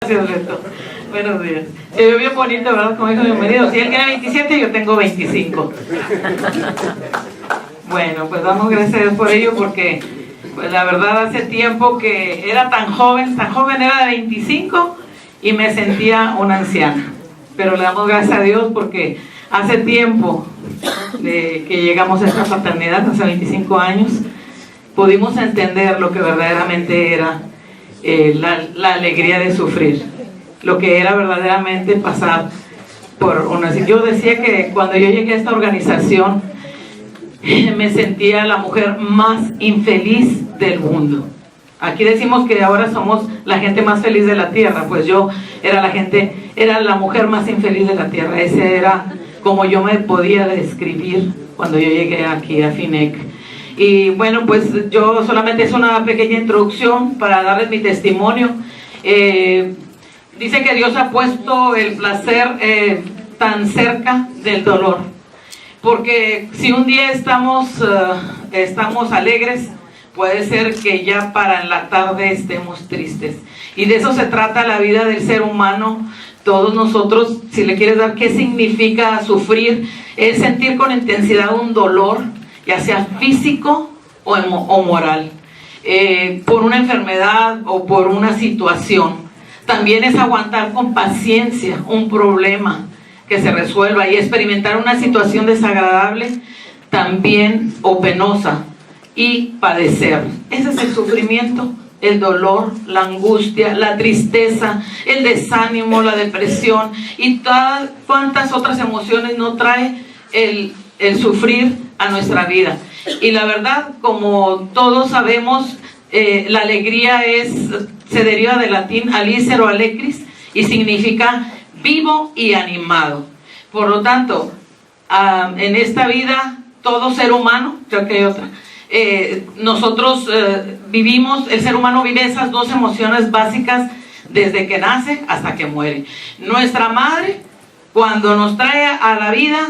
Gracias, Beto. Buenos días. Se ve bien bonito, ¿verdad? Como dijo, bienvenido. Si él tiene 27, yo tengo 25. Bueno, pues damos gracias a Dios por ello, porque pues la verdad hace tiempo que era tan joven era de 25 y me sentía una anciana. Pero le damos gracias a Dios porque hace tiempo de que llegamos a esta paternidad, hace 25 años, pudimos entender lo que verdaderamente era la alegría de sufrir, lo que era verdaderamente pasar por una... Yo decía que cuando yo llegué a esta organización me sentía la mujer más infeliz del mundo. Aquí decimos que ahora somos la gente más feliz de la tierra, pues yo era la mujer más infeliz de la tierra. Ese era como yo me podía describir cuando yo llegué aquí a FINEC. Y bueno, pues yo solamente es una pequeña introducción para darles mi testimonio. Dice que Dios ha puesto el placer tan cerca del dolor, porque si un día estamos alegres, puede ser que ya para la tarde estemos tristes. Y de eso se trata la vida del ser humano. Todos nosotros, si le quieres dar qué significa sufrir, es sentir con intensidad un dolor, ya sea físico o moral, por una enfermedad o por una situación. También es aguantar con paciencia un problema que se resuelva y experimentar una situación desagradable también o penosa y padecer. Ese es el sufrimiento, el dolor, la angustia, la tristeza, el desánimo, la depresión y cuántas otras emociones no trae el sufrir a nuestra vida. Y la verdad, como todos sabemos, la alegría se deriva del latín alicer o alecris y significa vivo y animado. Por lo tanto, en esta vida, todo ser humano, creo que hay otra, nosotros vivimos, el ser humano vive esas dos emociones básicas desde que nace hasta que muere. Nuestra madre, cuando nos trae a la vida,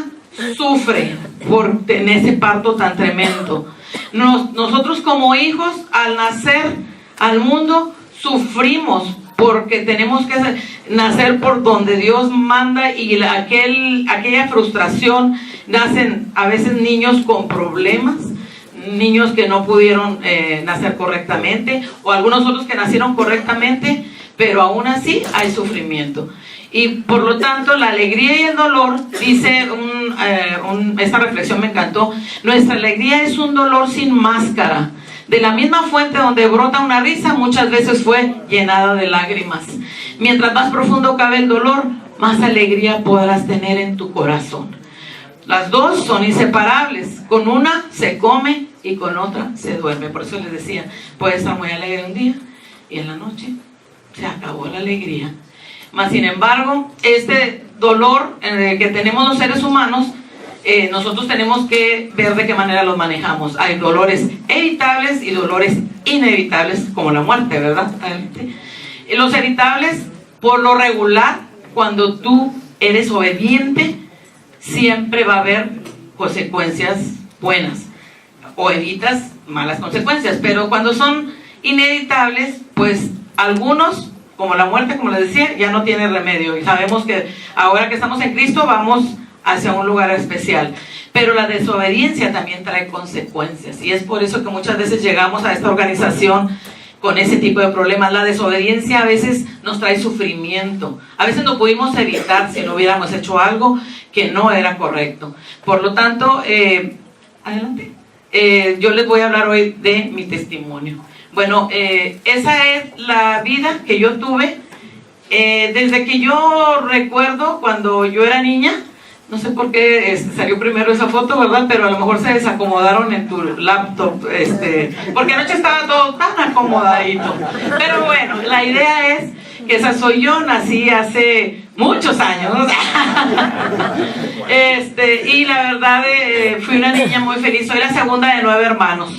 sufre por tener ese parto tan tremendo. Nosotros como hijos, al nacer al mundo, sufrimos porque tenemos que nacer por donde Dios manda, y aquella frustración. Nacen a veces niños con problemas, niños que no pudieron nacer correctamente, o algunos otros que nacieron correctamente, pero aún así hay sufrimiento. Y por lo tanto, la alegría y el dolor, dice esta reflexión me encantó: nuestra alegría es un dolor sin máscara. De la misma fuente donde brota una risa, muchas veces fue llenada de lágrimas. Mientras más profundo cabe el dolor, más alegría podrás tener en tu corazón. Las dos son inseparables. Con una se come y con otra se duerme. Por eso les decía, puede estar muy alegre un día y en la noche se acabó la alegría. Mas sin embargo, este dolor que tenemos los seres humanos, nosotros tenemos que ver de qué manera los manejamos. Hay dolores evitables y dolores inevitables, como la muerte, ¿verdad? Los evitables, por lo regular, cuando tú eres obediente, siempre va a haber consecuencias buenas, o evitas malas consecuencias. Pero cuando son inevitables, pues algunos, como la muerte, como les decía, ya no tiene remedio. Y sabemos que ahora que estamos en Cristo vamos hacia un lugar especial. Pero la desobediencia también trae consecuencias. Y es por eso que muchas veces llegamos a esta organización con ese tipo de problemas. La desobediencia a veces nos trae sufrimiento. A veces no pudimos evitar si no hubiéramos hecho algo que no era correcto. Por lo tanto, adelante. Yo les voy a hablar hoy de mi testimonio. Bueno, esa es la vida que yo tuve desde que yo recuerdo cuando yo era niña. No sé por qué salió primero esa foto, ¿verdad? Pero a lo mejor se desacomodaron en tu laptop, porque anoche estaba todo tan acomodadito. Pero bueno, la idea es que esa soy yo, nací hace muchos años. Y la verdad fui una niña muy feliz. Soy la segunda de 9 hermanos.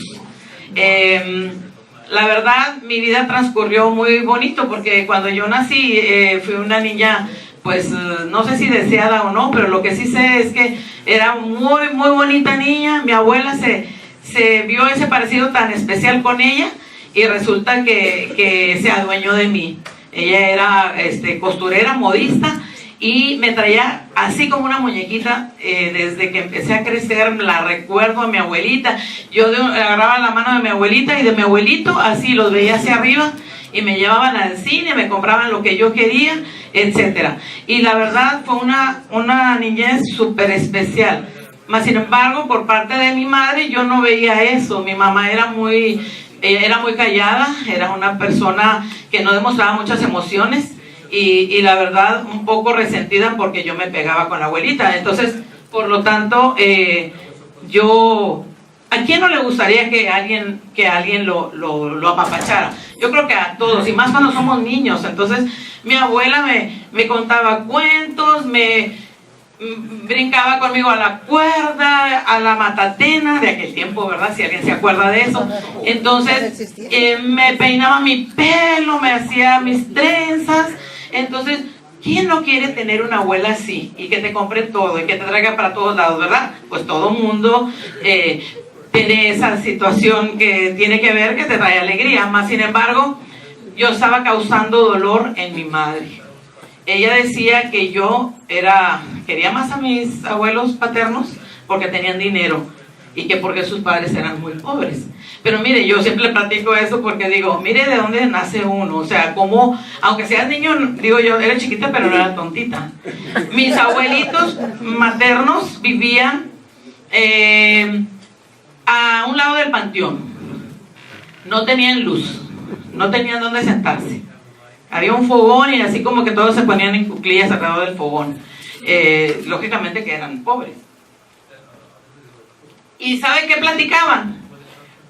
La verdad, mi vida transcurrió muy bonito, porque cuando yo nací fui una niña, pues no sé si deseada o no, pero lo que sí sé es que era muy muy bonita niña. Mi abuela se vio ese parecido tan especial con ella y resulta que se adueñó de mí. Ella era costurera, modista, y me traía así como una muñequita. Desde que empecé a crecer la recuerdo a mi abuelita. Yo agarraba la mano de mi abuelita y de mi abuelito, así los veía hacia arriba, y me llevaban al cine, me compraban lo que yo quería, etcétera. Y la verdad fue una niñez súper especial. Mas sin embargo, por parte de mi madre yo no veía eso. Mi mamá era muy callada, era una persona que no demostraba muchas emociones, y la verdad un poco resentida porque yo me pegaba con la abuelita. Entonces, por lo tanto, ¿a quién no le gustaría que alguien lo apapachara? Yo creo que a todos, y más cuando somos niños. Entonces mi abuela me contaba cuentos, brincaba conmigo a la cuerda, a la matatena de aquel tiempo, ¿verdad? Si alguien se acuerda de eso. Entonces me peinaba mi pelo, me hacía mis trenzas. Entonces, ¿quién no quiere tener una abuela así? Y que te compre todo y que te traiga para todos lados, ¿verdad? Pues todo mundo tiene esa situación que tiene que ver, que te trae alegría. Más sin embargo, yo estaba causando dolor en mi madre. Ella decía que yo quería más a mis abuelos paternos porque tenían dinero, y que porque sus padres eran muy pobres. Pero mire, yo siempre platico eso porque digo, mire de dónde nace uno. O sea, como, aunque seas niño, digo yo, era chiquita pero no era tontita. Mis abuelitos maternos vivían a un lado del panteón. No tenían luz, no tenían dónde sentarse. Había un fogón, y así como que todos se ponían en cuclillas alrededor del fogón. Lógicamente que eran pobres. ¿Y saben qué platicaban?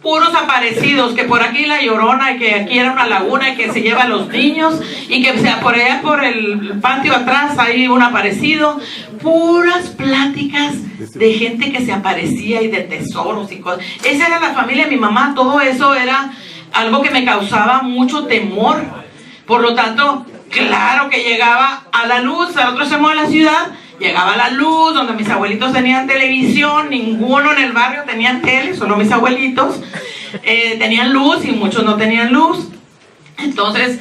Puros aparecidos, que por aquí la Llorona, y que aquí era una laguna, y que se lleva a los niños, y que por allá por el patio atrás hay un aparecido. Puras pláticas de gente que se aparecía, y de tesoros y cosas. Esa era la familia de mi mamá. Todo eso era algo que me causaba mucho temor. Por lo tanto, claro que llegaba a la luz, al otro extremo de la ciudad, llegaba a la luz, donde mis abuelitos tenían televisión. Ninguno en el barrio tenía tele, solo mis abuelitos tenían luz, y muchos no tenían luz. Entonces,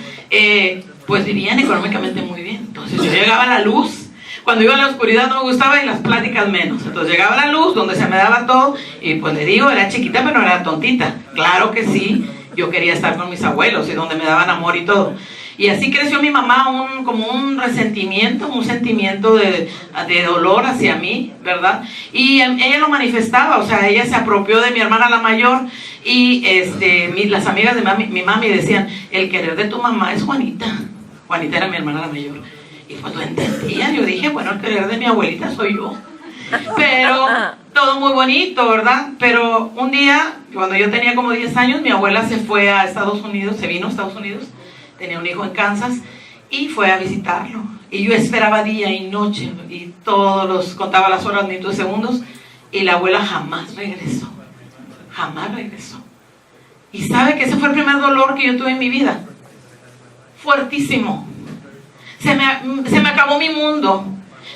pues vivían económicamente muy bien. Entonces yo llegaba a la luz. Cuando iba a la oscuridad no me gustaba, y las pláticas menos. Entonces llegaba a la luz, donde se me daba todo, y pues le digo, era chiquita pero no era tontita. Claro que sí, yo quería estar con mis abuelos, y donde me daban amor y todo. Y así creció mi mamá, como un resentimiento, un sentimiento de dolor hacia mí, ¿verdad? Y ella lo manifestaba. O sea, ella se apropió de mi hermana la mayor, y las amigas de mi mami decían, el querer de tu mamá es Juanita. Juanita era mi hermana la mayor. Y pues lo entendía. Yo dije, bueno, el querer de mi abuelita soy yo. Pero todo muy bonito, ¿verdad? Pero un día, cuando yo tenía como 10 años, mi abuela se fue a Estados Unidos, se vino a Estados Unidos. Tenía un hijo en Kansas, y fue a visitarlo. Y yo esperaba día y noche, y contaba las horas, minutos, segundos, y la abuela jamás regresó. Jamás regresó. Y sabe que ese fue el primer dolor que yo tuve en mi vida. Fuertísimo. Se me acabó mi mundo.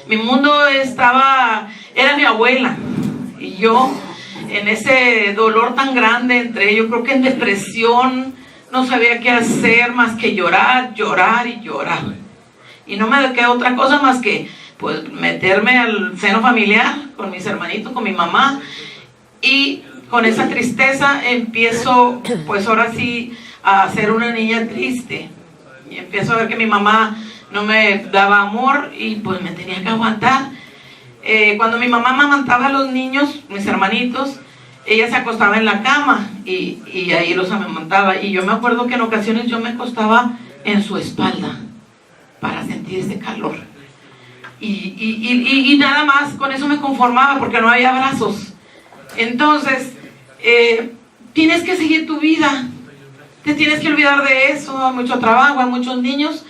Mi mundo era mi abuela. Y yo, en ese dolor tan grande, entré, yo creo que en depresión. No sabía qué hacer más que llorar, llorar y llorar. Y no me quedó otra cosa más que pues meterme al seno familiar con mis hermanitos, con mi mamá. Y con esa tristeza empiezo, pues ahora sí, a ser una niña triste. Y empiezo a ver que mi mamá no me daba amor, y pues me tenía que aguantar. Cuando mi mamá amamantaba a los niños, mis hermanitos, ella se acostaba en la cama, y ahí los amamantaba. Y yo me acuerdo que en ocasiones yo me acostaba en su espalda para sentir ese calor. Y nada más, con eso me conformaba, porque no había brazos. Entonces, tienes que seguir tu vida. Te tienes que olvidar de eso. Hay mucho trabajo, hay muchos niños,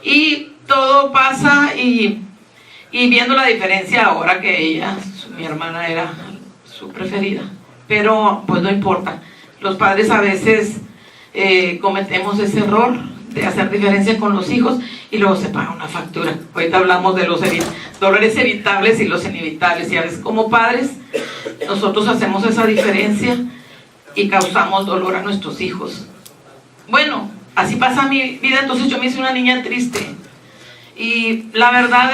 y todo pasa. Y viendo la diferencia ahora, que mi hermana era su preferida. Pero pues no importa. Los padres a veces cometemos ese error de hacer diferencia con los hijos, y luego se paga una factura. Ahorita hablamos de los dolores evitables y los inevitables. Y a veces como padres nosotros hacemos esa diferencia y causamos dolor a nuestros hijos. Bueno, así pasa mi vida. Entonces yo me hice una niña triste. Y la verdad,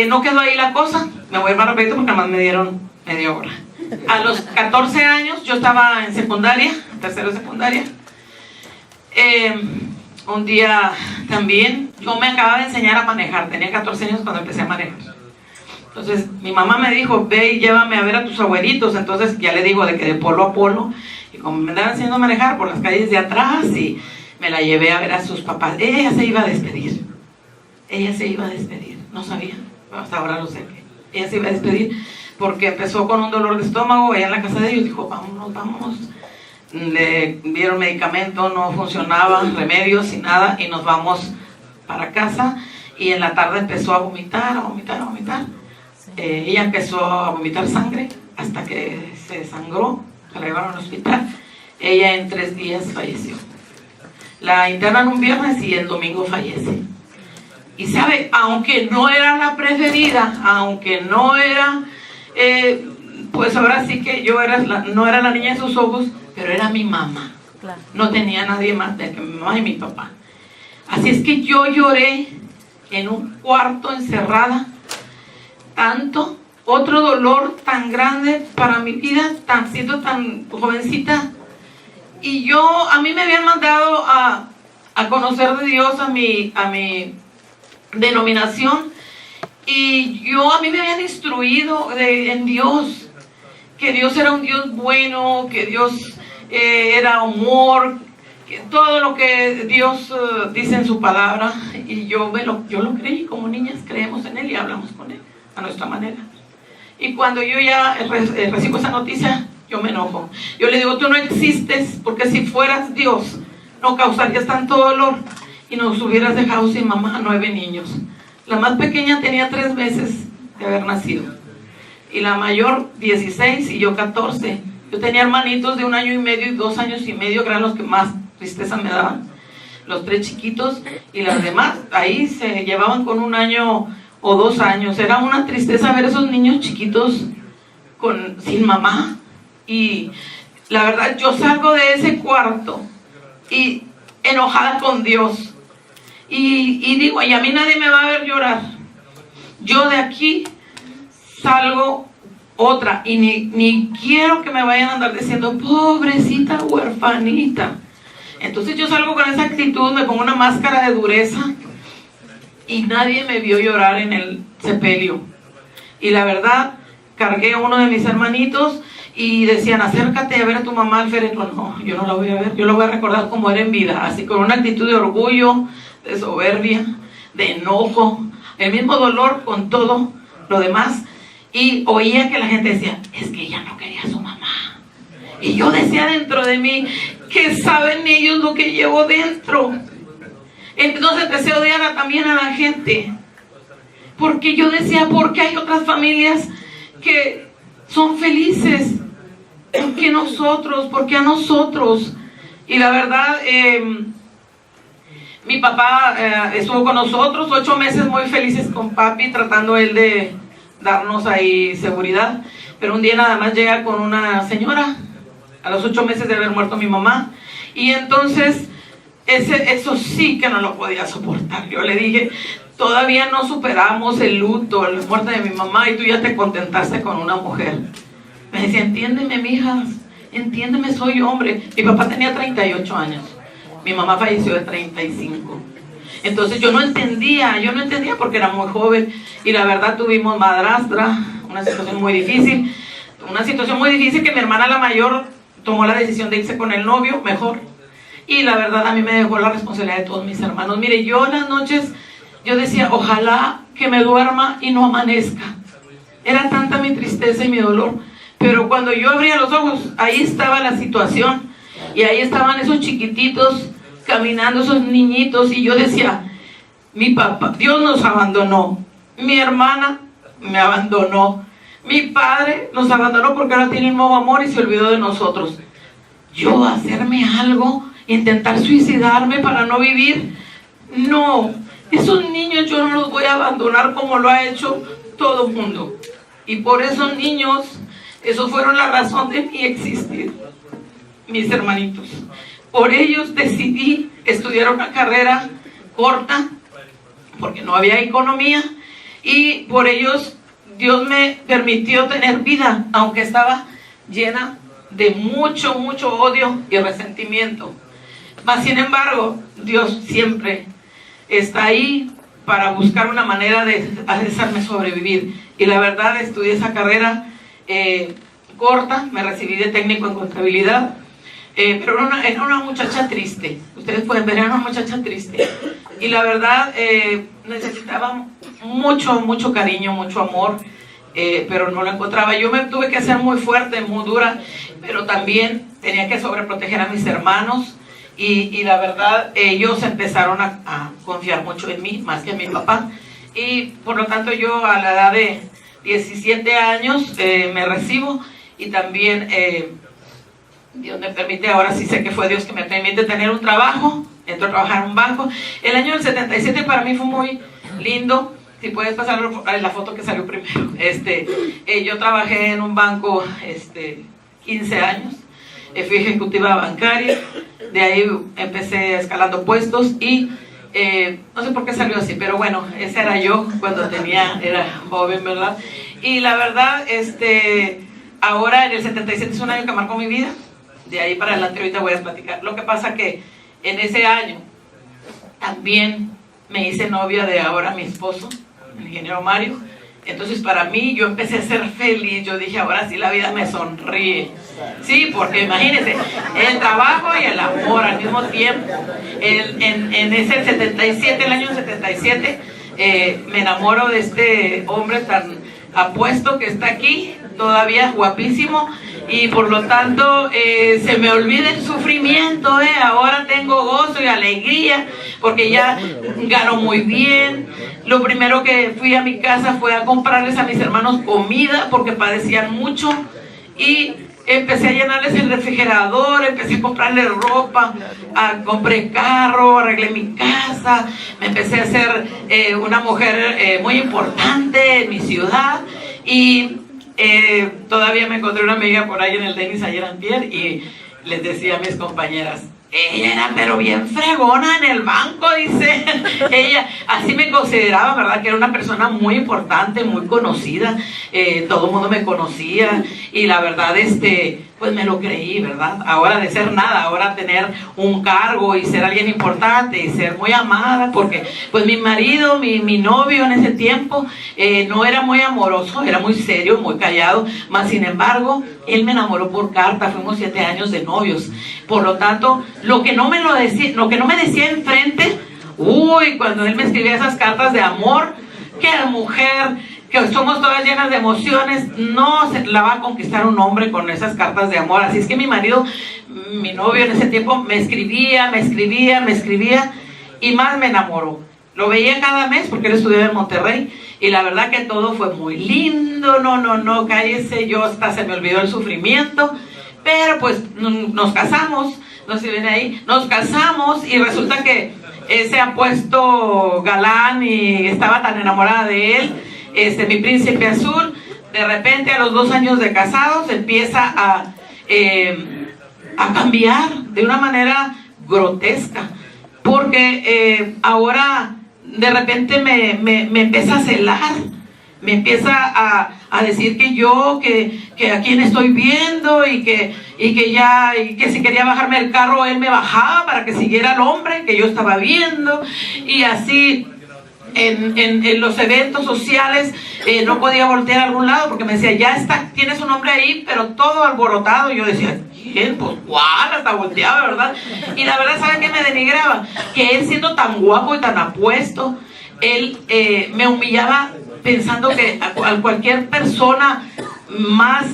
no quedó ahí la cosa. Me voy más rápido porque nada más me dieron media hora. A los 14 años, yo estaba en secundaria, tercero de secundaria. Un día también, yo me acababa de enseñar a manejar. Tenía 14 años cuando empecé a manejar. Entonces mi mamá me dijo, ve y llévame a ver a tus abuelitos. Entonces ya le digo de que de polo a polo. Y como me andaban enseñando a manejar por las calles de atrás, y me la llevé a ver a sus papás. Ella ya se iba a despedir. Ella se iba a despedir. No sabía, hasta ahora lo sé. Ella se iba a despedir porque empezó con un dolor de estómago allá en la casa de ellos. Dijo, vámonos, vámonos. Le dieron medicamento, no funcionaba, remedios y nada, y nos vamos para casa. Y en la tarde empezó a vomitar, a vomitar, a vomitar. Ella empezó a vomitar sangre hasta que se desangró, se la llevaron al hospital. Ella en 3 días falleció. La internan un viernes y el domingo fallece. Y sabe, aunque no era la preferida, aunque no era, pues ahora sí que yo no era la niña de sus ojos, pero era mi mamá. Claro. No tenía nadie más de que mi mamá y mi papá. Así es que yo lloré en un cuarto encerrada, tanto, otro dolor tan grande para mi vida, siendo tan jovencita. Y a mí me habían mandado a conocer de Dios a mi denominación, y a mí me habían instruido en Dios, que Dios era un Dios bueno, que Dios era amor, que todo lo que Dios dice en su palabra. Y yo lo creí, como niñas creemos en Él y hablamos con Él a nuestra manera. Y cuando yo ya recibo esa noticia, yo me enojo. Yo le digo, tú no existes, porque si fueras Dios no causarías tanto dolor y nos hubieras dejado sin mamá 9 niños. La más pequeña tenía 3 meses de haber nacido, y la mayor 16 y yo 14. Yo tenía hermanitos de 1 año y medio y 2 años y medio, que eran los que más tristeza me daban, los 3 chiquitos, y las demás ahí se llevaban con 1 año o 2 años. Era una tristeza ver esos niños chiquitos sin mamá. Y la verdad, yo salgo de ese cuarto y enojada con Dios, y digo, y a mí nadie me va a ver llorar. Yo de aquí salgo otra, y ni quiero que me vayan a andar diciendo, pobrecita huerfanita. Entonces yo salgo con esa actitud, me pongo una máscara de dureza, y nadie me vio llorar en el sepelio. Y la verdad, cargué a uno de mis hermanitos, y decían, acércate a ver a tu mamá al féretro. No, yo no la voy a ver, yo la voy a recordar como era en vida, así con una actitud de orgullo, de soberbia, de enojo, el mismo dolor con todo lo demás. Y oía que la gente decía, es que ella no quería a su mamá. Y yo decía dentro de mí, ¿qué saben ellos lo que llevo dentro? Entonces empecé a odiar también a la gente, porque yo decía, ¿por qué hay otras familias que son felices? ¿Por qué nosotros? ¿Por qué a nosotros? Y la verdad, mi papá estuvo con nosotros 8 meses muy felices con papi, tratando él de darnos ahí seguridad. Pero un día nada más llega con una señora, a los 8 meses de haber muerto mi mamá. Y entonces, eso sí que no lo podía soportar. Yo le dije, todavía no superamos el luto, la muerte de mi mamá, y tú ya te contentaste con una mujer. Me decía, entiéndeme, mija, entiéndeme, soy hombre. Mi papá tenía 38 años, mi mamá falleció de 35. Entonces yo no entendía porque era muy joven, y la verdad tuvimos madrastra, una situación muy difícil que mi hermana la mayor tomó la decisión de irse con el novio mejor, y la verdad a mí me dejó la responsabilidad de todos mis hermanos. Mire, yo en las noches yo decía, ojalá que me duerma y no amanezca. Era tanta mi tristeza y mi dolor. Pero cuando yo abría los ojos, ahí estaba la situación, y ahí estaban esos chiquititos caminando, esos niñitos, y yo decía, mi papá, Dios nos abandonó, mi hermana me abandonó, mi padre nos abandonó porque ahora tiene un nuevo amor y se olvidó de nosotros. Yo hacerme algo, intentar suicidarme para no vivir, no, esos niños yo no los voy a abandonar como lo ha hecho todo el mundo. Y por esos niños, esos fueron la razón de mi existir, mis hermanitos. por ellos decidí estudiar una carrera corta, porque no había economía, y por ellos Dios me permitió tener vida, aunque estaba llena de mucho odio y resentimiento. Mas sin embargo, Dios siempre está ahí para buscar una manera de hacerme sobrevivir. Y la verdad, estudié esa carrera corta, me recibí de técnico en contabilidad, pero era una muchacha triste. Ustedes pueden ver, era una muchacha triste. Y la verdad, necesitaba mucho cariño, mucho amor, pero no lo encontraba. Yo me tuve que hacer muy fuerte, muy dura, pero también tenía que sobreproteger a mis hermanos. Y la verdad, ellos empezaron a confiar mucho en mí, más que en mi papá. Y por lo tanto, yo a la edad de 17 años me recibo, y también Dios me permite, ahora sí sé que fue Dios que me permite tener un trabajo. Entro a trabajar en un banco. El año del 77 para mí fue muy lindo. Si puedes pasar la foto que salió primero. Yo trabajé en un banco 15 años. Fui ejecutiva bancaria. De ahí empecé escalando puestos y no sé por qué salió así, pero bueno, ese era yo cuando era joven, ¿verdad? Y la verdad, ahora en el 77 es un año que marcó mi vida. De ahí para adelante ahorita voy a platicar. Lo que pasa que en ese año también me hice novia de ahora mi esposo, el ingeniero Mario. Entonces para mí yo empecé a ser feliz. Yo dije, ahora sí la vida me sonríe. Sí, porque imagínense, el trabajo y el amor al mismo tiempo. En ese 77, el año 77, me enamoro de este hombre tan apuesto que está aquí, todavía guapísimo. Y por lo tanto se me olvida el sufrimiento, ahora tengo gozo y alegría porque ya gano muy bien. Lo primero que fui a mi casa fue a comprarles a mis hermanos comida porque padecían mucho, y empecé a llenarles el refrigerador, empecé a comprarles ropa, compré carro, arreglé mi casa, me empecé a ser una mujer muy importante en mi ciudad. Y todavía me encontré una amiga por ahí en el tenis ayer antier, y les decía a mis compañeras, ella era pero bien fregona en el banco, dice. Ella así me consideraba, ¿verdad? Que era una persona muy importante, muy conocida, todo el mundo me conocía, y la verdad, pues me lo creí, ¿verdad? Ahora de ser nada, ahora tener un cargo y ser alguien importante y ser muy amada, porque pues mi marido, mi novio en ese tiempo, no era muy amoroso, era muy serio, muy callado, mas sin embargo, él me enamoró por carta. Fuimos 7 años de novios. Por lo tanto, lo que no me decía enfrente, cuando él me escribía esas cartas de amor, que la mujer, que somos todas llenas de emociones, no se la va a conquistar un hombre con esas cartas de amor. Así es que mi marido, mi novio en ese tiempo, me escribía, y más me enamoró. Lo veía cada mes porque él estudiaba en Monterrey, y la verdad que todo fue muy lindo. No, cállese, yo hasta se me olvidó el sufrimiento. Pero pues nos casamos, no sé si ven ahí, nos casamos, y resulta que ese apuesto galán, y estaba tan enamorada de él, mi príncipe azul, de repente a los 2 años de casados empieza a cambiar de una manera grotesca, porque ahora de repente me empieza a celar, me empieza a decir que a quién estoy viendo, y que si quería bajarme el carro, él me bajaba para que siguiera al hombre que yo estaba viendo. Y así en los eventos sociales no podía voltear a algún lado porque me decía, ya está, tienes un hombre ahí, pero todo alborotado. Y yo decía, ¿quién? Pues cuál, hasta volteaba, ¿verdad? Y la verdad, ¿saben qué me denigraba? Que él, siendo tan guapo y tan apuesto, él me humillaba, pensando que a cualquier persona más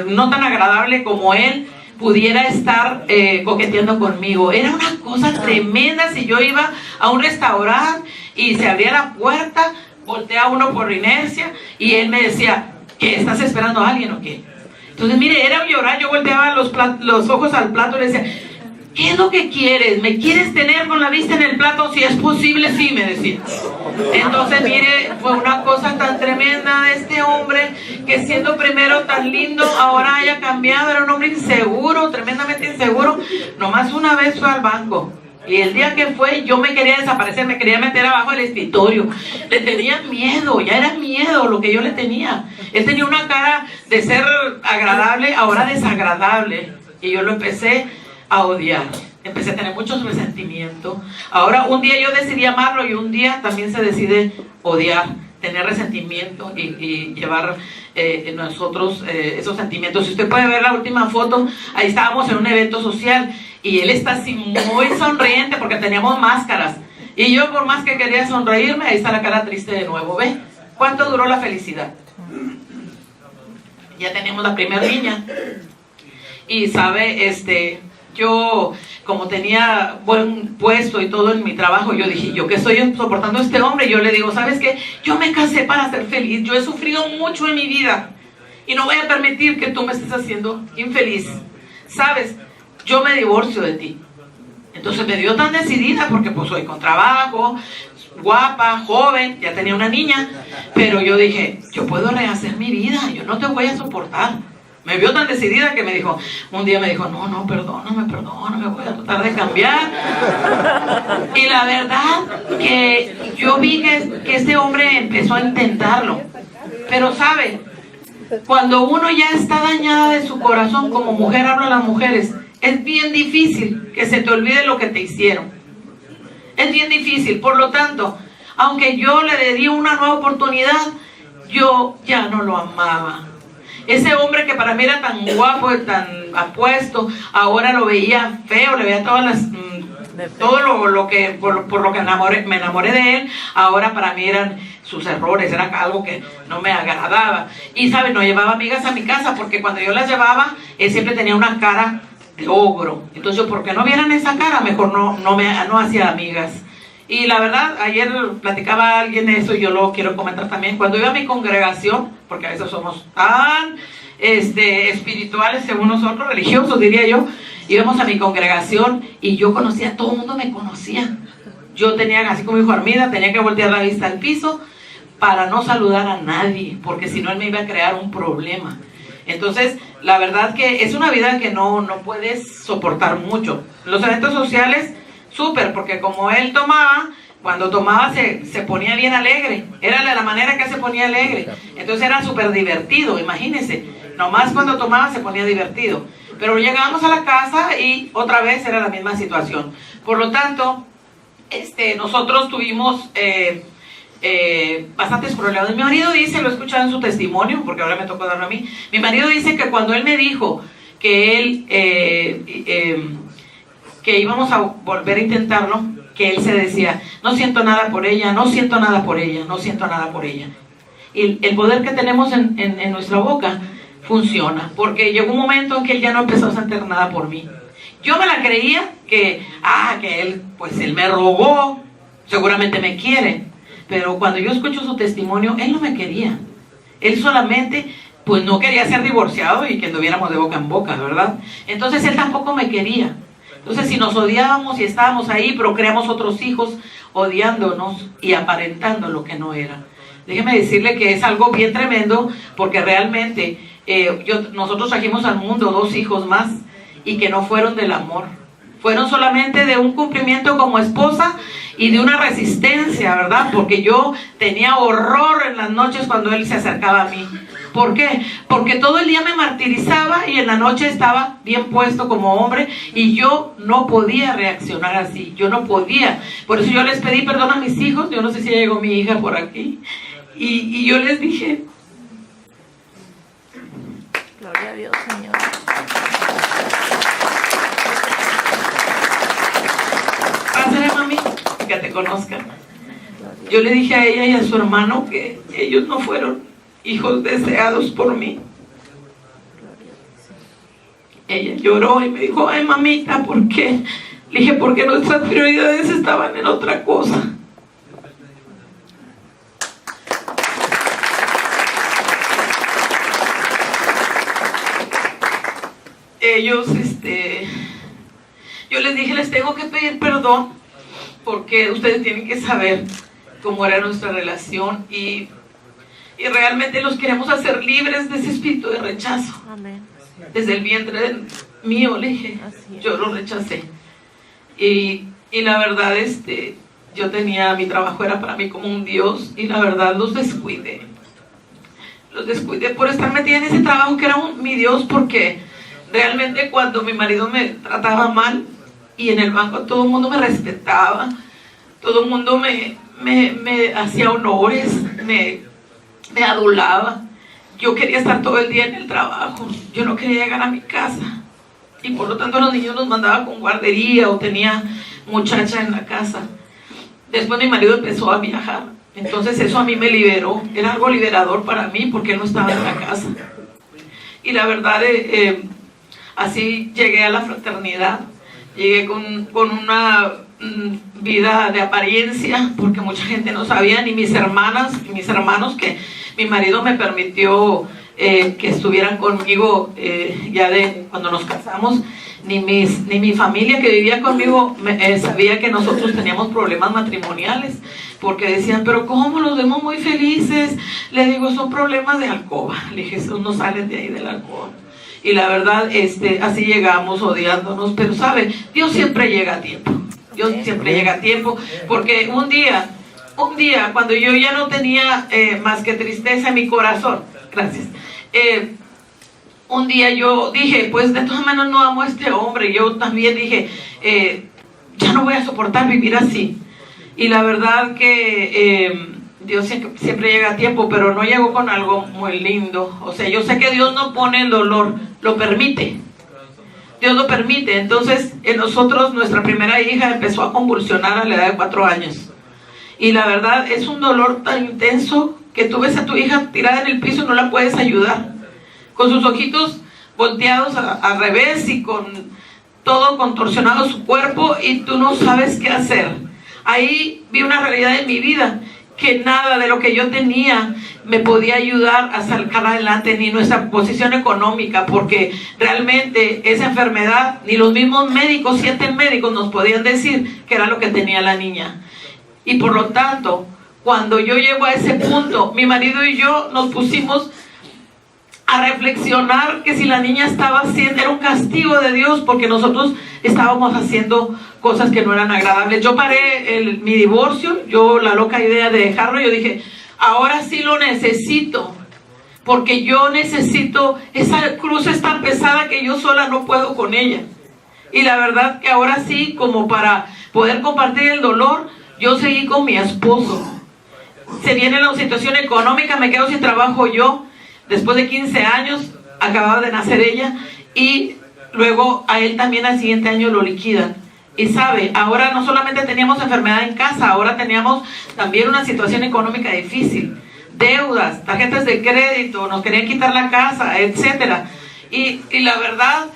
no tan agradable como él pudiera estar coqueteando conmigo. Era una cosa tremenda. Si yo iba a un restaurante y se abría la puerta, voltea uno por inercia, y él me decía, ¿qué? ¿Estás esperando a alguien o qué? Entonces, mire, era llorar. Yo volteaba los ojos al plato y le decía, ¿qué es lo que quieres? ¿Me quieres tener con la vista en el plato? Si es posible, sí, me decía. Entonces, mire, fue una cosa tan tremenda de este hombre, que siendo primero tan lindo, ahora haya cambiado. Era un hombre inseguro, tremendamente inseguro. Nomás una vez fue al banco. Y el día que fue, yo me quería desaparecer, me quería meter abajo del escritorio. Le tenía miedo, ya era miedo lo que yo le tenía. Él tenía una cara de ser agradable, ahora desagradable. Y yo lo empecé a odiar. Empecé a tener muchos resentimientos. Ahora un día yo decidí amarlo y un día también se decide odiar, tener resentimiento y llevar en nosotros esos sentimientos. Si usted puede ver la última foto, ahí estábamos en un evento social y él está así muy sonriente porque teníamos máscaras. Y yo por más que quería sonreírme, ahí está la cara triste de nuevo. ¿Ve? ¿Cuánto duró la felicidad? Ya teníamos la primera niña. Y sabe, yo como tenía buen puesto y todo en mi trabajo, yo dije, yo que estoy soportando a este hombre, yo le digo, ¿sabes qué? Yo me casé para ser feliz, yo he sufrido mucho en mi vida y no voy a permitir que tú me estés haciendo infeliz. ¿Sabes? Yo me divorcio de ti. Entonces me dio tan decidida porque pues soy con trabajo, guapa, joven, ya tenía una niña, pero yo dije, yo puedo rehacer mi vida, yo no te voy a soportar. Me vio tan decidida que me dijo, un día me dijo, no, perdóname, voy a tratar de cambiar. Y la verdad que yo vi que este hombre empezó a intentarlo. Pero sabe, cuando uno ya está dañada de su corazón, como mujer, hablo a las mujeres, es bien difícil que se te olvide lo que te hicieron. Es bien difícil, por lo tanto, aunque yo le di una nueva oportunidad, yo ya no lo amaba. Ese hombre que para mí era tan guapo y tan apuesto, ahora lo veía feo, le veía todo lo que por lo que me enamoré de él. Ahora para mí eran sus errores, era algo que no me agradaba. Y sabes, no llevaba amigas a mi casa porque cuando yo las llevaba, él siempre tenía una cara de ogro. Entonces yo, porque no vieran esa cara, mejor no hacía amigas. Y la verdad, ayer platicaba a alguien eso y yo lo quiero comentar también. Cuando iba a mi congregación, porque a veces somos tan espirituales según nosotros, religiosos diría yo, íbamos a mi congregación y yo conocía, todo el mundo me conocía. Yo tenía, así como dijo Armida, tenía que voltear la vista al piso para no saludar a nadie, porque si no él me iba a crear un problema. Entonces, la verdad que es una vida que no puedes soportar mucho. Los eventos sociales, súper, porque como él tomaba, cuando tomaba se ponía bien alegre. Era la manera que se ponía alegre. Entonces era súper divertido, imagínense. Nomás cuando tomaba se ponía divertido. Pero llegábamos a la casa y otra vez era la misma situación. Por lo tanto, nosotros tuvimos bastantes problemas. Mi marido dice, lo he escuchado en su testimonio, porque ahora me tocó darlo a mí. Mi marido dice que cuando él me dijo que él... que íbamos a volver a intentarlo, que él se decía, no siento nada por ella, no siento nada por ella, no siento nada por ella. Y el poder que tenemos en nuestra boca funciona, porque llegó un momento en que él ya no empezó a sentir nada por mí. Yo me la creía que él, pues él me rogó, seguramente me quiere, pero cuando yo escucho su testimonio, él no me quería. Él solamente, pues no quería ser divorciado y que anduviéramos de boca en boca, ¿verdad? Entonces él tampoco me quería. Entonces si nos odiábamos y estábamos ahí, procreamos otros hijos odiándonos y aparentando lo que no era. Déjeme decirle que es algo bien tremendo, porque realmente nosotros trajimos al mundo 2 hijos más y que no fueron del amor. Fueron solamente de un cumplimiento como esposa y de una resistencia, ¿verdad? Porque yo tenía horror en las noches cuando él se acercaba a mí. ¿Por qué? Porque todo el día me martirizaba y en la noche estaba bien puesto como hombre y yo no podía reaccionar así, yo no podía. Por eso yo les pedí perdón a mis hijos, yo no sé si ya llegó mi hija por aquí, y yo les dije... Gloria a Dios, Señor. Pásale, mami, que te conozcan. Yo le dije a ella y a su hermano que ellos no fueron hijos deseados por mí. Ella lloró y me dijo, ay mamita, ¿por qué? Le dije, porque nuestras prioridades estaban en otra cosa. Ellos, yo les dije, les tengo que pedir perdón, porque ustedes tienen que saber cómo era nuestra relación y Y realmente los queremos hacer libres de ese espíritu de rechazo. Amén. Desde el vientre mío, le dije, yo lo rechacé. Y la verdad, yo tenía, mi trabajo era para mí como un Dios, y la verdad los descuidé. Los descuidé por estar metida en ese trabajo que era mi Dios, porque realmente cuando mi marido me trataba mal, y en el banco todo el mundo me respetaba, todo el mundo me hacía honores, me adulaba. Yo quería estar todo el día en el trabajo, yo no quería llegar a mi casa, y por lo tanto los niños los mandaba con guardería o tenía muchacha en la casa. Después mi marido empezó a viajar, entonces eso a mí me liberó, era algo liberador para mí porque él no estaba en la casa. Y la verdad, así llegué a la fraternidad, llegué con una vida de apariencia, porque mucha gente no sabía, ni mis hermanas, ni mis hermanos, que mi marido me permitió que estuvieran conmigo ya de cuando nos casamos, ni mi familia que vivía conmigo sabía que nosotros teníamos problemas matrimoniales, porque decían, pero ¿cómo los vemos muy felices? Le digo, son problemas de alcoba. Le dije, esos no salen de ahí de la alcoba. Y la verdad, así llegamos odiándonos, pero sabe, Dios siempre llega a tiempo. Dios siempre llega a tiempo, porque un día, cuando yo ya no tenía más que tristeza en mi corazón, gracias, un día yo dije, pues de todas maneras no amo a este hombre. Yo también dije, ya no voy a soportar vivir así. Y la verdad que Dios siempre llega a tiempo, pero no llegó con algo muy lindo. O sea, yo sé que Dios no pone el dolor, lo permite. Dios lo permite. Entonces, en nosotros, nuestra primera hija empezó a convulsionar a la edad de 4 años. Y la verdad, es un dolor tan intenso que tú ves a tu hija tirada en el piso y no la puedes ayudar, con sus ojitos volteados al revés y con todo contorsionado su cuerpo, y tú no sabes qué hacer. Ahí vi una realidad en mi vida, que nada de lo que yo tenía me podía ayudar a sacar adelante, ni nuestra posición económica, porque realmente esa enfermedad, ni los mismos médicos, 7 médicos nos podían decir que era lo que tenía la niña. Y por lo tanto, cuando yo llego a ese punto, mi marido y yo nos pusimos a reflexionar que si la niña estaba haciendo, era un castigo de Dios, porque nosotros estábamos haciendo cosas que no eran agradables. Yo paré mi divorcio, yo la loca idea de dejarlo, yo dije, ahora sí lo necesito, porque yo necesito, esa cruz es tan pesada que yo sola no puedo con ella. Y la verdad que ahora sí, como para poder compartir el dolor, yo seguí con mi esposo. Se viene la situación económica, me quedo sin trabajo yo. Después de 15 años, acababa de nacer ella, y luego a él también al siguiente año lo liquidan. Y sabe, ahora no solamente teníamos enfermedad en casa, ahora teníamos también una situación económica difícil. Deudas, tarjetas de crédito, nos querían quitar la casa, etcétera. Y la verdad,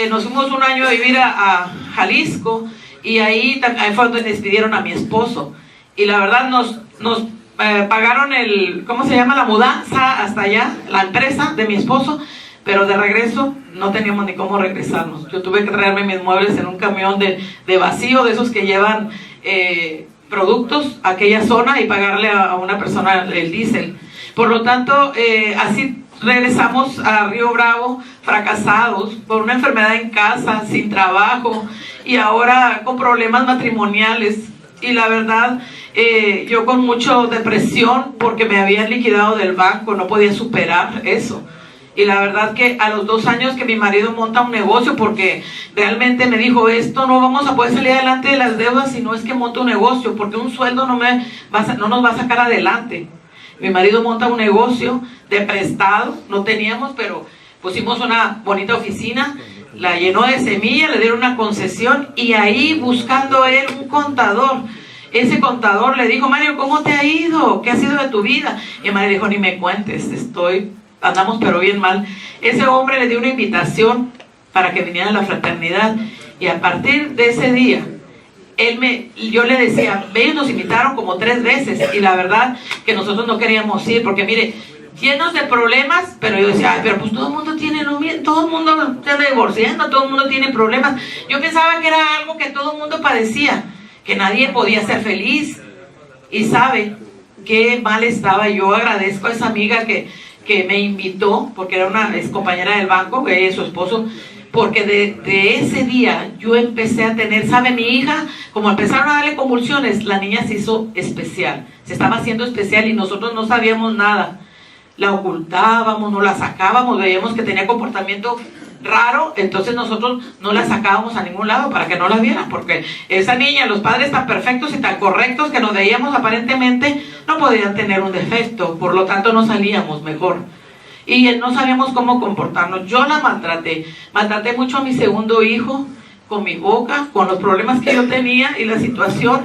nos fuimos un año a vivir a Jalisco, y ahí fue donde despidieron a mi esposo. Y la verdad nos pagaron ¿cómo se llama? La mudanza hasta allá, la empresa de mi esposo, pero de regreso no teníamos ni cómo regresarnos. Yo tuve que traerme mis muebles en un camión de vacío, de esos que llevan productos a aquella zona, y pagarle a una persona el diésel. Por lo tanto, así regresamos a Río Bravo, fracasados, por una enfermedad en casa, sin trabajo, y ahora con problemas matrimoniales. Y la verdad, yo con mucha depresión, porque me habían liquidado del banco, no podía superar eso. Y la verdad que a los 2 años que mi marido monta un negocio, porque realmente me dijo, esto no vamos a poder salir adelante de las deudas si no es que monto un negocio, porque un sueldo no nos va a sacar adelante. Mi marido monta un negocio de prestado, no teníamos, pero pusimos una bonita oficina, la llenó de semillas, le dieron una concesión, y ahí buscando él un contador. Ese contador le dijo, Mario, ¿cómo te ha ido? ¿Qué ha sido de tu vida? Y Mario dijo, ni me cuentes, andamos pero bien mal. Ese hombre le dio una invitación para que viniera a la fraternidad, y a partir de ese día, yo le decía, ellos nos invitaron como 3 veces, y la verdad que nosotros no queríamos ir, porque mire, llenos de problemas, pero yo decía, ay, pero pues todo el mundo tiene lo mismo, todo el mundo se está divorciando, todo el mundo tiene problemas. Yo pensaba que era algo que todo el mundo padecía, que nadie podía ser feliz. Y sabe, qué mal estaba. Yo agradezco a esa amiga que me invitó, porque era una ex compañera del banco, ella y su esposo, porque de ese día yo empecé a tener, ¿sabe? Mi hija, como empezaron a darle convulsiones, la niña se hizo especial, se estaba haciendo especial y nosotros no sabíamos nada. La ocultábamos, no la sacábamos, veíamos que tenía comportamiento raro, entonces nosotros no la sacábamos a ningún lado para que no la vieran, porque esa niña, los padres tan perfectos y tan correctos que nos veíamos aparentemente, no podían tener un defecto, por lo tanto no salíamos mejor. Y no sabíamos cómo comportarnos. Yo la maltraté mucho a mi segundo hijo, con mi boca, con los problemas que yo tenía y la situación.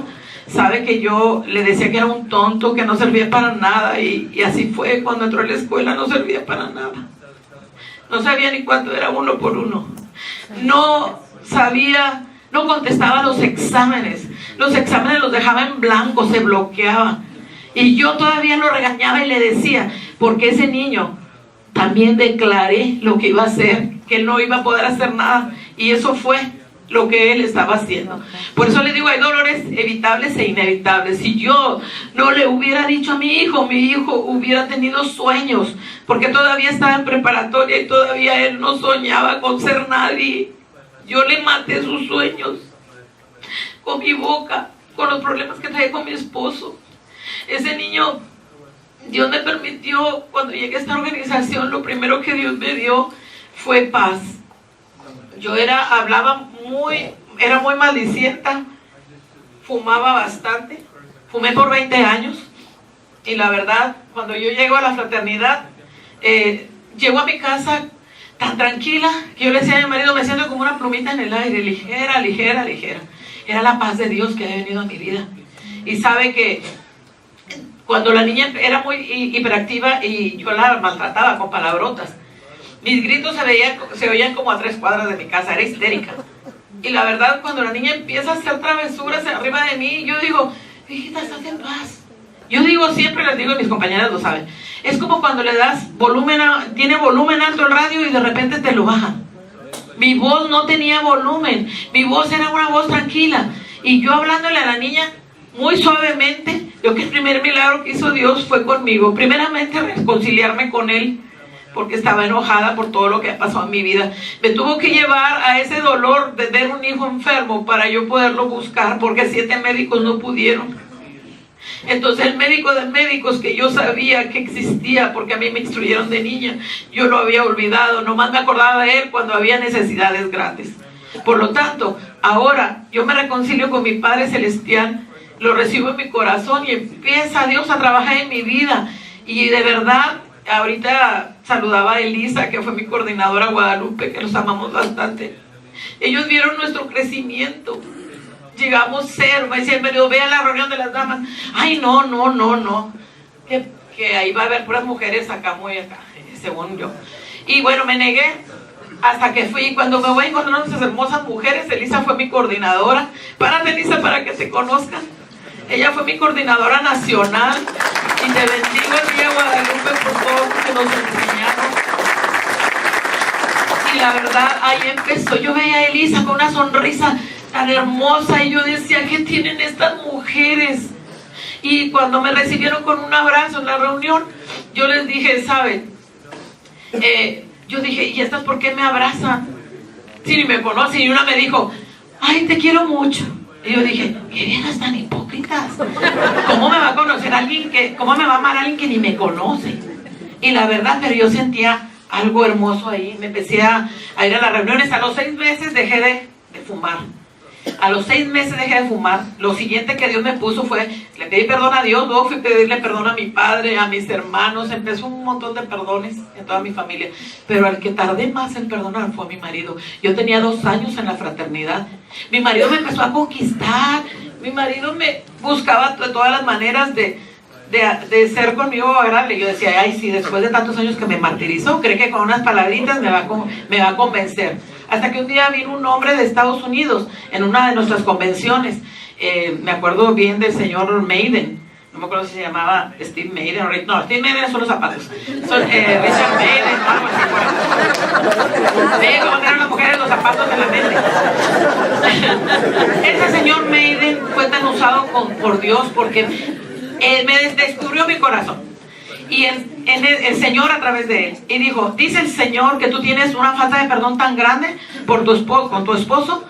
Sabe que yo le decía que era un tonto, que no servía para nada, y así fue. Cuando entró a la escuela no servía para nada. No sabía ni cuánto era 1 por 1. No sabía, no contestaba los exámenes. Los exámenes los dejaba en blanco, se bloqueaba. Y yo todavía lo regañaba y le decía, porque ese niño también declaré lo que iba a hacer, que él no iba a poder hacer nada, y eso fue lo que él estaba haciendo. Por eso le digo, hay dolores evitables e inevitables. Si yo no le hubiera dicho a mi hijo hubiera tenido sueños, porque todavía estaba en preparatoria y todavía él no soñaba con ser nadie. Yo le maté sus sueños con mi boca, con los problemas que traía con mi esposo. Ese niño, Dios me permitió, cuando llegué a esta organización, lo primero que Dios me dio fue paz. Yo era muy maldicienta, fumaba bastante, fumé por 20 años, y la verdad, cuando yo llego a la fraternidad, llego a mi casa tan tranquila, que yo le decía a mi marido, me siento como una plumita en el aire, ligera, ligera, ligera. Era la paz de Dios que había venido a mi vida. Y sabe que cuando la niña era muy hiperactiva y yo la maltrataba con palabrotas, mis gritos se oían como a 3 cuadras de mi casa, era histérica. Y la verdad, cuando la niña empieza a hacer travesuras arriba de mí, yo digo, hijita, estás en paz. Yo digo, siempre les digo, y mis compañeras lo saben, es como cuando le das volumen, tiene volumen alto el radio y de repente te lo bajan. Mi voz no tenía volumen, mi voz era una voz tranquila. Y yo hablándole a la niña muy suavemente, lo que el primer milagro que hizo Dios fue conmigo. Primeramente, reconciliarme con él, porque estaba enojada por todo lo que ha pasado en mi vida. Me tuvo que llevar a ese dolor de ver un hijo enfermo para yo poderlo buscar, porque 7 médicos no pudieron. Entonces el médico de médicos que yo sabía que existía, porque a mí me instruyeron de niña, yo lo había olvidado, nomás me acordaba de él cuando había necesidades grandes. Por lo tanto, ahora yo me reconcilio con mi Padre Celestial, lo recibo en mi corazón y empieza Dios a trabajar en mi vida. Y de verdad, ahorita saludaba a Elisa, que fue mi coordinadora Guadalupe, que los amamos bastante. Ellos vieron nuestro crecimiento. Llegamos 0, me decían, pero ve a la reunión de las damas. Ay, no. Que ahí va a haber puras mujeres acá, muy acá, según yo. Y bueno, me negué hasta que fui. Cuando me voy a encontrar esas hermosas mujeres, Elisa fue mi coordinadora. Párate, Elisa, para que te conozcan. Ella fue mi coordinadora nacional. Y te bendigo el día, Guadalupe, por todo lo que nos enseñaron. Y la verdad, ahí empezó. Yo veía a Elisa con una sonrisa tan hermosa y yo decía, ¿qué tienen estas mujeres? Y cuando me recibieron con un abrazo en la reunión, yo les dije, ¿saben? Yo dije, ¿y estas por qué me abrazan? Si ni me conocen. Y una me dijo, ay, te quiero mucho. Y yo dije, qué viejas tan hipócritas. ¿Cómo me va a conocer alguien cómo me va a amar alguien que ni me conoce? Y la verdad, pero yo sentía algo hermoso ahí. Me empecé a ir a las reuniones. A los 6 meses dejé de fumar. A los 6 meses dejé de fumar. Lo siguiente que Dios me puso fue, le pedí perdón a Dios, luego fui a pedirle perdón a mi padre, a mis hermanos. Empezó un montón de perdones en toda mi familia, pero al que tardé más en perdonar fue a mi marido. Yo tenía 2 años en la fraternidad. Mi marido me empezó a conquistar. Mi marido me buscaba de todas las maneras de ser conmigo agradable. Yo decía, ay, sí, después de tantos años que me martirizó, cree que con unas palabritas me va a convencer. Hasta que un día vino un hombre de Estados Unidos en una de nuestras convenciones. Me acuerdo bien del señor Maiden. No me acuerdo si se llamaba Steve Maiden. No, Steve Maiden son los zapatos. Son Richard Maiden, algo así. Ve cómo eran las mujeres los zapatos de la mente. Ese señor Maiden fue tan usado por Dios porque me descubrió mi corazón. Y el Señor a través de él. Y dijo, dice el Señor que tú tienes una falta de perdón tan grande por tu esposo, con tu esposo,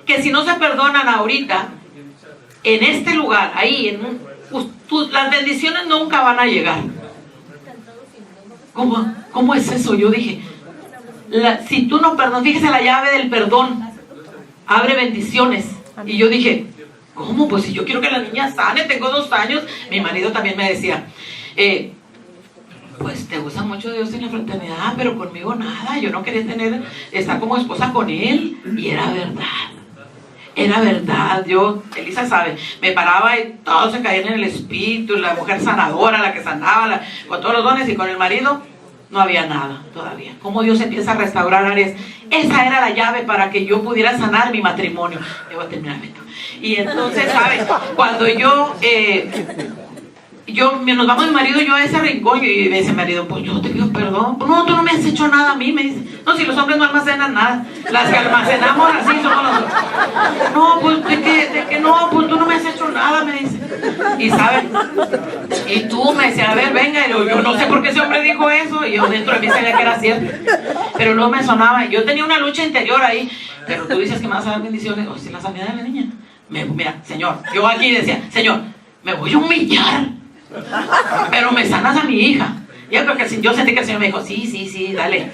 que si no se perdonan ahorita, en este lugar, ahí, las bendiciones nunca van a llegar. ¿Cómo es eso? Yo dije, si tú no perdonas, fíjese, la llave del perdón abre bendiciones. Y yo dije, ¿cómo? Pues si yo quiero que la niña sane, tengo 2 años. Mi marido también me decía, pues te gusta mucho Dios en la fraternidad, pero conmigo nada. Yo no quería estar como esposa con él. Y era verdad. Era verdad. Yo, Elisa sabe, me paraba y todos se caían en el espíritu. La mujer sanadora, la que sanaba, con todos los dones, y con el marido no había nada todavía. Cómo Dios empieza a restaurar áreas. Esa era la llave para que yo pudiera sanar mi matrimonio. Me voy a terminar esto. Y entonces, ¿sabes? Cuando nos vamos mi marido y yo a ese rincón, y me dice mi marido, pues yo te pido perdón. No, tú no me has hecho nada a mí, me dice. No, si los hombres no almacenan nada. Las que almacenamos así somos nosotros. No, pues de que no, pues tú no me has hecho nada, me dice. Y ¿sabes? Y tú me decía, a ver, venga. Y yo no sé por qué ese hombre dijo eso. Y yo dentro de mí sabía que era cierto. Pero luego me sonaba. Yo tenía una lucha interior ahí. Pero tú dices que me vas a dar bendiciones. O si la sanidad de la niña. Mira, Señor, yo aquí decía, Señor, me voy a humillar, pero me sanas a mi hija. Yo creo que yo sentí que el Señor me dijo, sí, dale.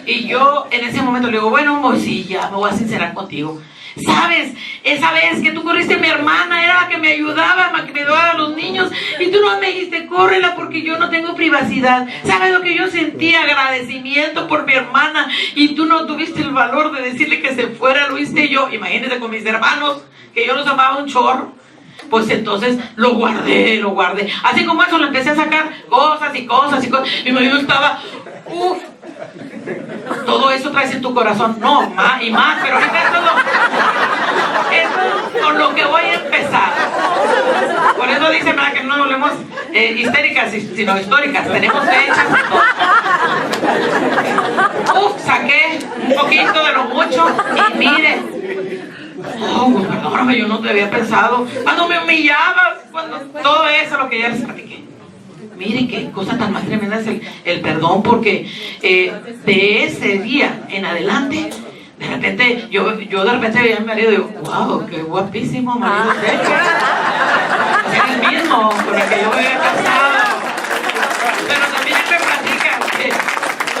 Y yo en ese momento le digo, bueno, amor, sí, ya me voy a sincerar contigo. ¿Sabes? Esa vez que tú corriste, mi hermana era la que me ayudaba, que me ayudaba a los niños, y tú no me dijiste, córrela porque yo no tengo privacidad. ¿Sabes lo que yo sentía? Agradecimiento por mi hermana, y tú no tuviste el valor de decirle que se fuera, lo hice yo. Imagínate con mis hermanos, que yo los amaba un chorro. Pues entonces lo guardé. Así como eso, le empecé a sacar cosas. Mi marido estaba, todo eso traes en tu corazón. No, más y más, pero ahorita esto es con lo que voy a empezar. Por eso dice, ¿verdad?, que no hablemos histéricas, sino históricas. Tenemos fechas. Saqué un poquito de lo mucho y miren. Perdóname, yo no te había pensado. Cuando me humillabas, todo eso, lo que ya les platiqué. Miren qué cosa tan más tremenda es el perdón, porque de ese día en adelante, de repente, yo de repente veía a mi marido y digo, wow, qué guapísimo marido tengo. Es el mismo con el que yo me había casado. Pero también él me platica que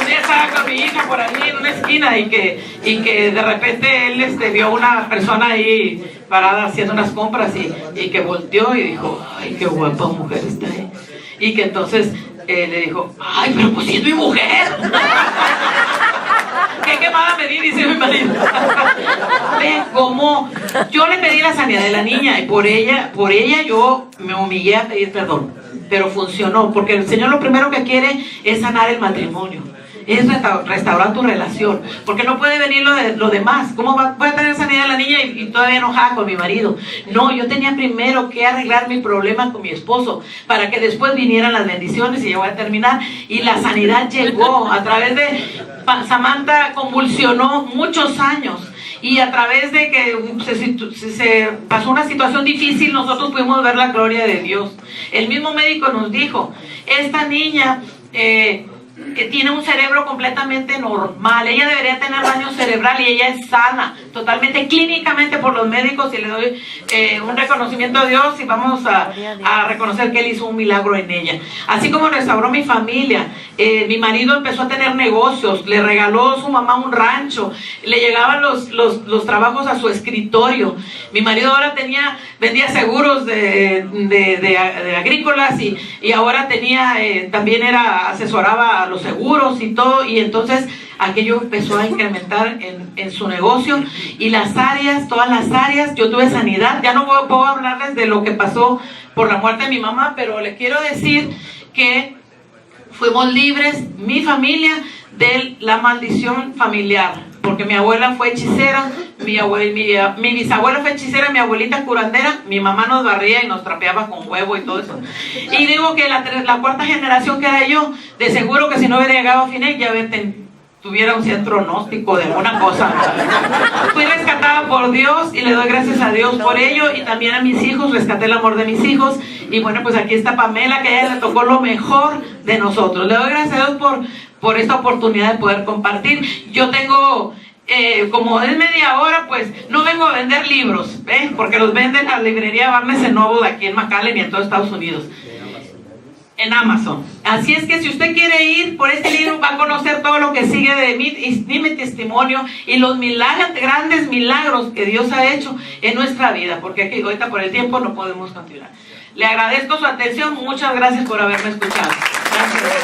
un día estaba con mi hija por ahí en una esquina y que de repente él vio a una persona ahí parada haciendo unas compras y que volteó y dijo, ay, qué guapa mujer está ahí. Y que entonces le dijo, ay, pero pues si es mi mujer. Qué quemada me di, dice mi marido. Ven cómo yo le pedí la sanidad de la niña y por ella yo me humillé a pedir perdón. Pero funcionó, porque el Señor lo primero que quiere es sanar el matrimonio, es restaurar tu relación, porque no puede venir lo demás. ¿Cómo voy a tener sanidad de la niña y todavía enojada con mi marido? No, yo tenía primero que arreglar mi problema con mi esposo para que después vinieran las bendiciones, y ya voy a terminar. Y la sanidad llegó a través de Samantha. Convulsionó muchos años, y a través de que se pasó una situación difícil, nosotros pudimos ver la gloria de Dios. El mismo médico nos dijo, esta niña que tiene un cerebro completamente normal, ella debería tener daño cerebral y ella es sana, totalmente clínicamente por los médicos, y le doy un reconocimiento a Dios, y vamos a reconocer que Él hizo un milagro en ella. Así como restauró mi familia, mi marido empezó a tener negocios, le regaló su mamá un rancho, le llegaban los trabajos a su escritorio. Mi marido ahora vendía seguros de agrícolas, y ahora también asesoraba a los seguros y todo, y entonces aquello empezó a incrementar en su negocio, y todas las áreas, yo tuve sanidad. Ya no puedo hablarles de lo que pasó por la muerte de mi mamá, pero le quiero decir que fuimos libres, mi familia, de la maldición familiar, porque mi abuela fue hechicera, mi bisabuela fue hechicera, mi abuelita curandera, mi mamá nos barría y nos trapeaba con huevo y todo eso. Y digo que la cuarta generación que era yo, de seguro que si no hubiera llegado a Finel, ya tuviera un centro gnóstico de alguna cosa. Fui rescatada por Dios y le doy gracias a Dios por ello, y también a mis hijos, rescaté el amor de mis hijos. Y bueno, pues aquí está Pamela, que a ella le tocó lo mejor de nosotros. Le doy gracias a Dios por esta oportunidad de poder compartir. Yo tengo, como es media hora, pues no vengo a vender libros, porque los venden en la librería Barnes & Noble aquí en McAllen y en todo Estados Unidos. En Amazon. Así es que si usted quiere ir por este libro, va a conocer todo lo que sigue de mi testimonio y los grandes milagros que Dios ha hecho en nuestra vida, porque aquí ahorita por el tiempo no podemos continuar. Le agradezco su atención, muchas gracias por haberme escuchado. Gracias.